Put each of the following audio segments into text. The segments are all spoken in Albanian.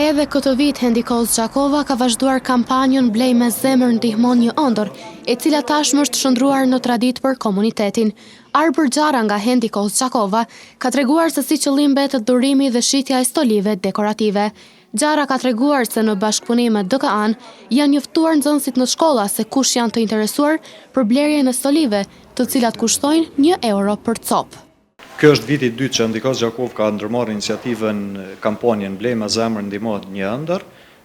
Edhe këtë vit, Hendiko Zgjakova ka vazhduar kampanjën Blej me zemër ndihmon një ëndër, e cila tashmë është shndruar në traditë për komunitetin. Arbër Xhara nga Hendiko Zgjakova ka treguar se si qëllim mbetet durimi dhe shitja e stolive dekorative. Xhara ka treguar se në bashkëpunim me DKA-n janë njoftuar nxënësit në shkolla se kush janë të interesuar për blerjen e stolive, të cilat kushtojnë €1 për copë. Kjo është viti i dytë që Hendiko Zgjakova ka ndërmarrë iniciativën kampanjën Blej me zemër ndihmon një ëndër,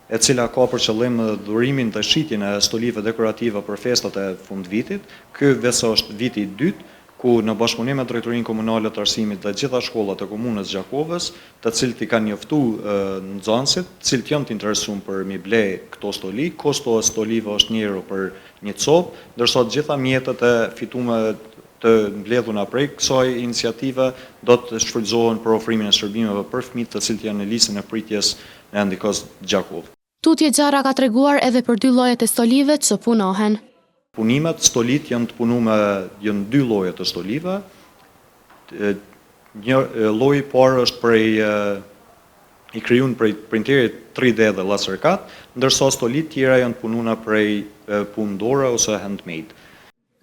e cila ka për qëllim dhurimin dhe shitjen e stolive dekorative për festat e fundvitit. Ky veso është viti i dytë ku në bashkëpunim me Drejtorinë Komunale të Arsimit dhe gjitha shkollat e komunës Zgjakovës, të cilët i kanë njoftuar nxënësit, të cilët janë të interesuar për mi blej këto stoli, kosto e stolive është €1 për një copë, ndërsa të gjitha mjetet e fituara të mbledhura prej kësaj iniciative do të shfrytëzohen për ofrimin e shërbimeve për fëmijët të cilët janë në listën e pritjes në Hendiko Zgjakova. Tutje Xhara ka treguar edhe për dy llojet e stolive që punohen. Punimet stolit janë të punuar janë dy lloje të stolive. Një lloj i parë është i krijuar prej printerit 3D dhe laserkat, ndërsa stolit tjera janë punuar prej punë dore ose handmade.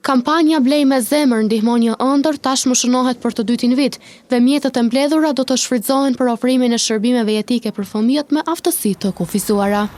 Kampanja Blej me zemër ndihmon një ëndër tashmë shënohet për të dytin vit dhe mjetet e mbledhura do të shfrytëzohen për ofrimin e shërbimeve jetike për fëmijët me aftësi të kufizuara.